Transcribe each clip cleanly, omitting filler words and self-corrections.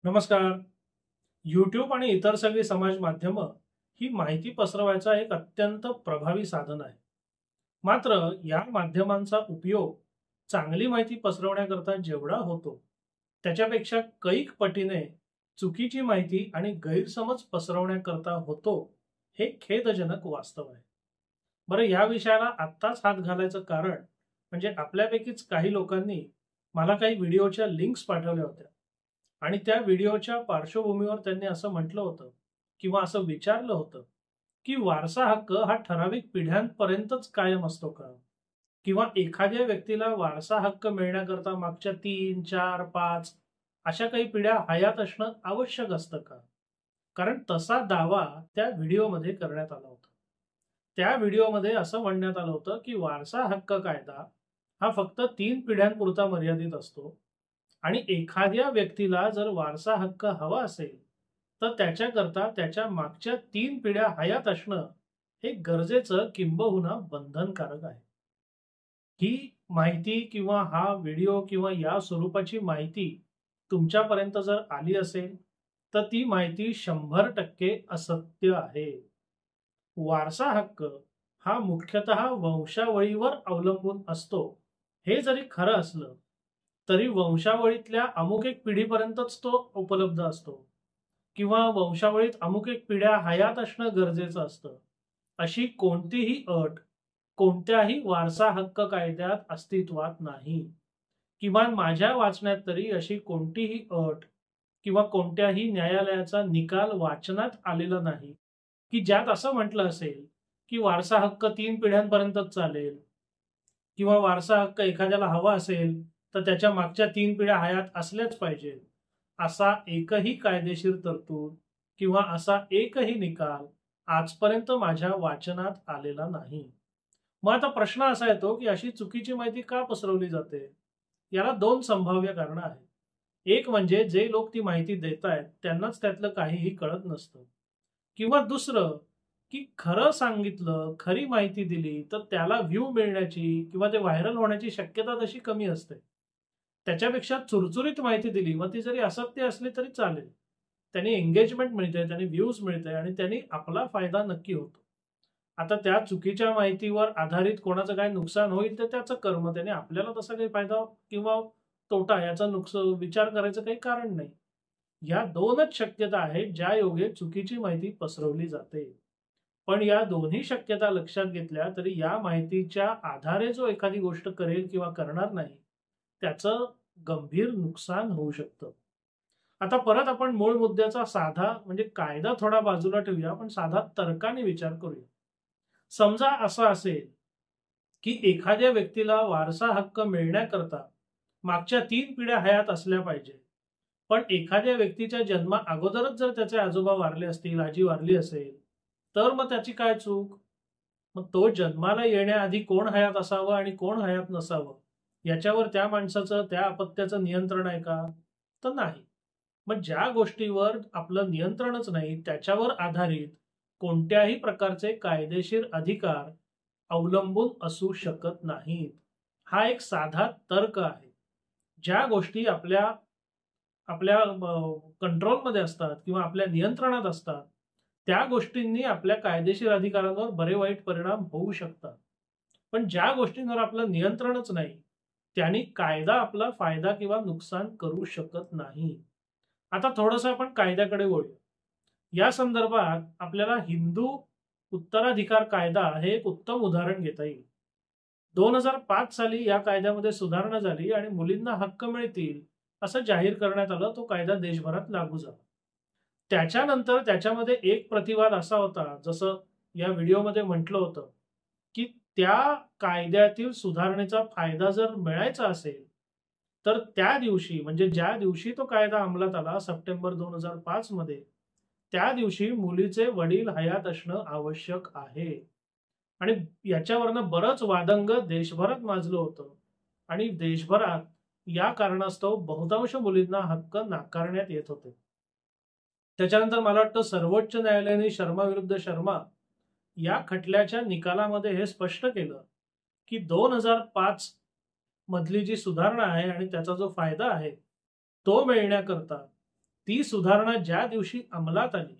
नमस्कार. यूट्यूब आणि इतर सगळी समाज माध्यमं ही माहिती पसरवायचा एक अत्यंत प्रभावी साधन आहे. मात्र या माध्यमांचा उपयोग चांगली माहिती पसरवण्याकरता जेवढा होतो, त्याच्यापेक्षा कैक पटीने चुकीची माहिती आणि गैरसमज पसरवण्याकरता होतो, हे खेदजनक वास्तव आहे. बरं, या विषयाला आत्ताच हात घालायचं कारण म्हणजे आपल्यापैकीच काही लोकांनी मला काही व्हिडिओच्या लिंक्स पाठवल्या होत्या आणि त्या व्हिडिओच्या पार्श्वभूमीवर त्यांनी असं म्हटलं होतं किंवा असं विचारलं होतं, की वारसा हक्क हा ठराविक पिढ्यांपर्यंतच कायम असतो का? किंवा एखाद्या व्यक्तीला वारसा हक्क मिळण्याकरता मागच्या 3, 4, 5 अशा काही पिढ्या हयात असणं आवश्यक असतं का? कारण तसा दावा त्या व्हिडिओमध्ये करण्यात आला होता. त्या व्हिडिओमध्ये असं म्हणण्यात आलं होतं, की वारसा हक्क कायदा हा फक्त 3 पिढ्यांपुरता मर्यादित असतो आणि एखाद्या व्यक्तीला जर वारसा हक्क हवा असेल, तर त्याच्याकरता त्याच्या मागच्या 3 पिढ्या हयात असणं हे गरजेचं किंबहुना बंधनकारक आहे. ही माहिती किंवा हा व्हिडिओ किंवा या स्वरूपाची माहिती तुमच्यापर्यंत जर आली असेल, तर ती माहिती 100% असत्य आहे. वारसा हक्क हा मुख्यतः वंशावळीवर अवलंबून असतो. हे जरी खरं असलं, तरी वंशावळीतल्या अमुक एक पिढीपर्यंतच तो उपलब्ध असतो किंवा वंशावळीत अमुक एक पिढ्या हयात असणं गरजेचं असतं. अशी कोणतीही अट कोणत्याही वारसा हक्क कायद्यात अस्तित्वात नाही. किमान माझ्या वाचण्यात तरी अशी कोणतीही अट किंवा कोणत्याही न्यायालयाचा निकाल वाचनात आलेला नाही, की ज्यात असं म्हटलं असेल, की वारसा हक्क 3 पिढ्यांपर्यंतच चालेल किंवा वारसा हक्क एखाद्याला हवा असेल, तर त्याच्या मागच्या 3 पिढ्या हयात असल्याच पाहिजेत. असा एकही कायदेशीर तरतूद किंवा असा एकही निकाल आजपर्यंत माझ्या वाचनात आलेला नाही. मग आता प्रश्न असा येतो, की अशी चुकीची माहिती का पसरवली जाते? याला 2 संभाव्य कारणं आहेत. एक म्हणजे जे लोक ती माहिती देतायत त्यांनाच त्यातलं काहीही कळत नसतं. किंवा दुसरं, की खरं सांगितलं, खरी माहिती दिली, तर त्याला व्ह्यू मिळण्याची किंवा ते व्हायरल होण्याची शक्यता तशी कमी असते. त्याच्यापेक्षा चुरचुरीत माहिती दिली, मग ती जरी असत्य असली तरी चालेल. त्याने एंगेजमेंट मिळते, त्याने व्ह्यूज मिळते आणि त्यांनी आपला फायदा नक्की होतो. आता त्या चुकीच्या माहितीवर आधारित कोणाचं काय नुकसान होईल ते त्याचं कर्म. त्याने आपल्याला तसा काही फायदा किंवा तोटा याचा विचार करायचं काही कारण नाही. या 2च शक्यता आहेत ज्या योगे चुकीची माहिती पसरवली जाते. पण या दोन्ही शक्यता लक्षात घेतल्या तरी या माहितीच्या आधारे जो एखादी गोष्ट करेल किंवा करणार नाही, त्याचं गंभीर नुकसान होऊ शकतं. आता परत आपण मूळ मुद्द्याचा साधा म्हणजे कायदा थोडा बाजूला ठेवूया, पण साधा तर्काने विचार करूया. समजा असं असेल, की एखाद्या व्यक्तीला वारसा हक्क मिळण्याकरता मागच्या 3 पिढ्या हयात असल्या पाहिजे. पण एखाद्या व्यक्तीच्या जन्मा अगोदरच जर त्याचे आजोबा वारले असतील, आजी वारली असेल, तर मग त्याची काय चूक? मग तो जन्माला येण्याआधी कोण हयात असावं आणि कोण हयात नसावं, याच्यावर त्या माणसाचं, त्या अपत्याचं नियंत्रण आहे का? तर नाही. मग ज्या गोष्टीवर आपलं नियंत्रणच नाही, त्याच्यावर आधारित कोणत्याही प्रकारचे कायदेशीर अधिकार अवलंबून असू शकत नाहीत. हा एक साधा तर्क आहे. ज्या गोष्टी आपल्या आपल्या कंट्रोलमध्ये असतात किंवा आपल्या नियंत्रणात असतात, त्या गोष्टींनी आपल्या कायदेशीर अधिकारांवर बरे वाईट परिणाम होऊ शकतात. पण ज्या गोष्टींवर आपलं नियंत्रणच नाही, त्यांनी कायदा आपला फायदा किंवा नुकसान करू शकत नाही. आता थोडंसं आपण कायद्याकडे वळूया. या संदर्भात आपल्याला हिंदू उत्तराधिकार कायदा हे एक उत्तम उदाहरण घेता येईल. 2005 साली या कायद्यामध्ये सुधारणा झाली आणि मुलींना हक्क मिळतील असं जाहीर करण्यात आलं. तो कायदा देशभरात लागू झाला. त्याच्यानंतर त्याच्यामध्ये एक प्रतिवाद असा होता, जसं या व्हिडिओमध्ये म्हटलं होतं, की त्या कायद्यातील सुधारणेचा फायदा जर मिळायचा असेल, तर त्या दिवशी म्हणजे ज्या दिवशी तो कायदा अंमलात आला सप्टेंबर 2005 मध्ये, त्या दिवशी मुलीचे वडील हयात असणं आवश्यक आहे. आणि याच्यावरनं बरंच वादंग देशभरात माजलं होतं आणि देशभरात या कारणास्तव बहुतांश मुलींना हक्क नाकारण्यात येत होते. त्याच्यानंतर मला वाटतं सर्वोच्च न्यायालयाने शर्मा विरुद्ध शर्मा या खटल्याच्या निकालामध्ये हे स्पष्ट केलं, की 2005 मधली जी सुधारणा आहे आणि त्याचा जो फायदा आहे, तो मिळण्याकरता ती सुधारणा ज्या दिवशी अंमलात आली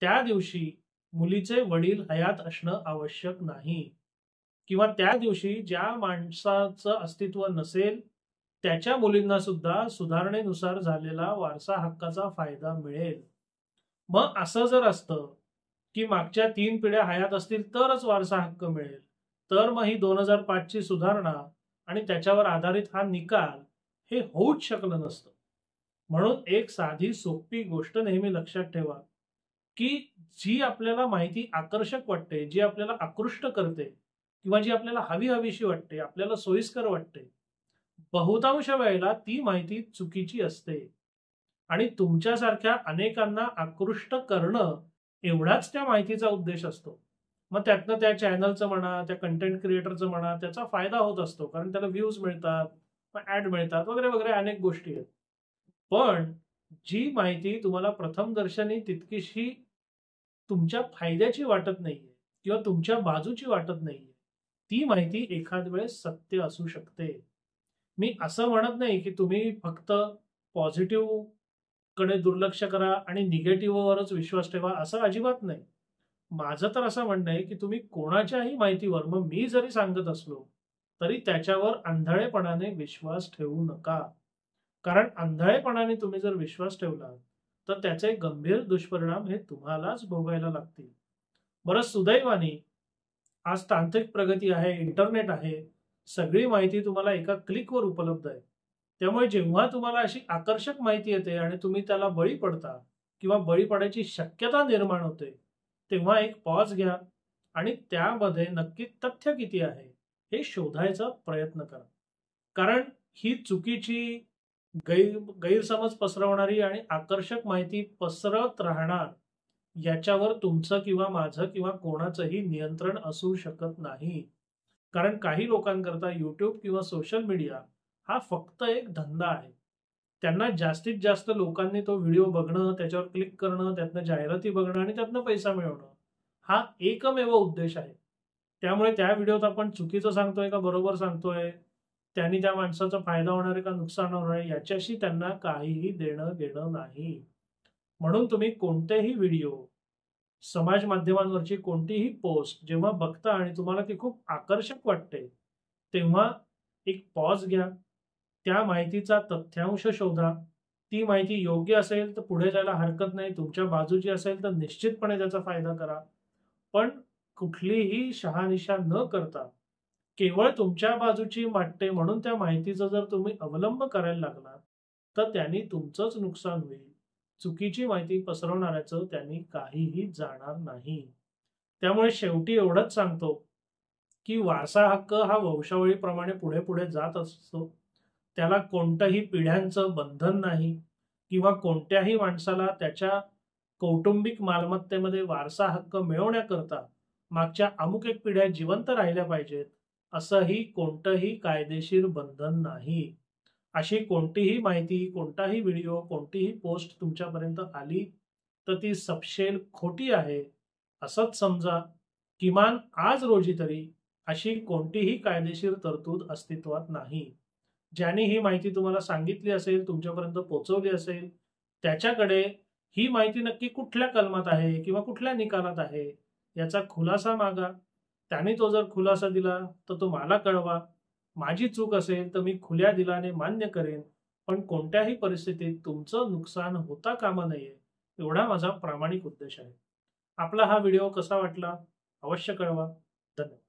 त्या दिवशी मुलीचे वडील हयात असणं आवश्यक नाही, किंवा त्या दिवशी ज्या माणसाचं अस्तित्व नसेल त्याच्या मुलींना सुद्धा सुधारणेनुसार झालेला वारसा हक्काचा फायदा मिळेल. मग असं जर असतं की मागच्या 3 पिढ्या हयात असतील तरच वारसा हक्क मिळेल, तर मग ही 2005 ची सुधारणा आणि त्याच्यावर आधारित हा निकाल हे होऊच शकलं नसतं. म्हणून एक साधी सोपी गोष्ट नेहमी लक्षात ठेवा, की जी आपल्याला माहिती आकर्षक वाटते, जी आपल्याला आकृष्ट करते किंवा जी आपल्याला हवी-हवीशी वाटते, आपल्याला सोयीस्कर वाटते, बहुतांश वेळेला ती माहिती चुकीची असते. आणि तुमच्यासारख्या अनेकांना आकृष्ट करणं एवढाच त्या माहितीचा उद्देश असतो. मग त्यातनं त्या चॅनलचं म्हणा, त्या कंटेंट क्रिएटरचं म्हणा, त्याचा फायदा होत असतो. कारण त्याला व्ह्यूज मिळतात, मग ॲड मिळतात वगैरे, वगैरे अनेक गोष्टी आहेत. पण जी माहिती तुम्हाला प्रथमदर्शनी तितकीशी तुमच्या फायद्याची वाटत नाहीये किंवा तुमच्या बाजूची वाटत नाहीये, ती माहिती एखाद वेळेस सत्य असू शकते. मी असं म्हणत नाही की तुम्ही फक्त पॉझिटिव्ह कडे दुर्लक्ष करा आणि निगेटिव्हवरच विश्वास ठेवा, असं अजिबात नाही. माझं तर असं म्हणणं आहे की तुम्ही कोणाच्याही माहितीवर, मग मी जरी सांगत असलो तरी त्याच्यावर आंधळेपणाने विश्वास ठेवू नका. कारण आंधळेपणाने तुम्ही जर विश्वास ठेवला तर त्याचे गंभीर दुष्परिणाम हे तुम्हालाच भोगायला लागतील. बरं, सुदैवाने आज तांत्रिक प्रगती आहे, इंटरनेट आहे, सगळी माहिती तुम्हाला एका क्लिकवर उपलब्ध आहे. त्यामुळे जेव्हा तुम्हाला अशी आकर्षक माहिती येते आणि तुम्ही त्याला बळी पडता किंवा बळी पडायची शक्यता निर्माण होते, तेव्हा एक पॉज घ्या आणि त्यामध्ये नक्की तथ्य किती आहे हे शोधायचा प्रयत्न करा. कारण ही चुकीची, गैरसमज पसरवणारी आणि आकर्षक माहिती पसरत राहणार याच्यावर तुमचं किंवा माझं किंवा कोणाचंही नियंत्रण असू शकत नाही. कारण काही लोकांकरता YouTube किंवा सोशल मीडिया हा फक्त एक धंदा आहे. त्यांना जास्तीत जास्त लोकांनी तो व्हिडिओ बघणं, त्याच्यावर क्लिक करणं, त्यातनं जाहिराती बघणं आणि त्यातनं पैसा मिळवणं हा एकमेव उद्देश आहे. त्यामुळे त्या व्हिडिओत आपण चुकीचं सांगतोय का बरोबर सांगतोय, त्यांनी त्या माणसाचा फायदा होणार आहे का नुकसान होणार आहे, याच्याशी त्यांना काहीही देणं घेणं नाही. म्हणून तुम्ही कोणतेही व्हिडिओ, समाज माध्यमांवरची कोणतीही पोस्ट जेव्हा बघता आणि तुम्हाला ती खूप आकर्षक वाटते, तेव्हा एक पॉज घ्या. त्या माहितीचा तथ्यांश शोधा. ती माहिती योग्य असेल तर पुढे जायला हरकत नाही. तुमच्या बाजूची असेल तर निश्चितपणे त्याचा फायदा करा. पण कुठलीही शहानिशा न करता केवळ तुमच्या बाजूची वाटते म्हणून त्या माहितीचा जर तुम्ही अवलंब करायला लागला तर त्यांनी तुमचंच नुकसान होईल. चुकीची माहिती पसरवणाऱ्याचं त्यांनी काहीही जाणार नाही. त्यामुळे शेवटी एवढंच सांगतो की वारसा हक्क हा वंशावळीप्रमाणे पुढे पुढे जात असतो. त्याला कोणतंही पिढ्यांचं बंधन नाही किंवा कोणत्याही माणसाला त्याच्या कौटुंबिक मालमत्तेमध्ये वारसा हक्क मिळवण्याकरता मागच्या अमुक एक पिढ्या जिवंत राहिल्या पाहिजेत असंही कोणतंही कायदेशीर बंधन नाही. अशी कोणतीही माहिती, कोणताही व्हिडिओ, कोणतीही पोस्ट तुमच्यापर्यंत आली तर ती सपशेल खोटी आहे असंच समजा. किमान आज रोजी तरी अशी कोणतीही कायदेशीर तरतूद अस्तित्वात नाही. ज्यांनी ही माहिती तुम्हाला सांगितली असेल, तुमच्यापर्यंत पोहोचवली असेल, त्याच्याकडे ही माहिती नक्की कुठल्या कलमात आहे किंवा कुठल्या निकालात आहे याचा खुलासा मागा. त्याने तो जर खुलासा दिला तर तो मला कळवा. माझी चूक असेल तर मी खुल्या दिलाने मान्य करेन, पण कोणत्याही परिस्थितीत तुमचं नुकसान होता कामा नये एवढा माझा प्रामाणिक उद्देश आहे. आपला हा व्हिडिओ कसा वाटला अवश्य कळवा. धन्यवाद.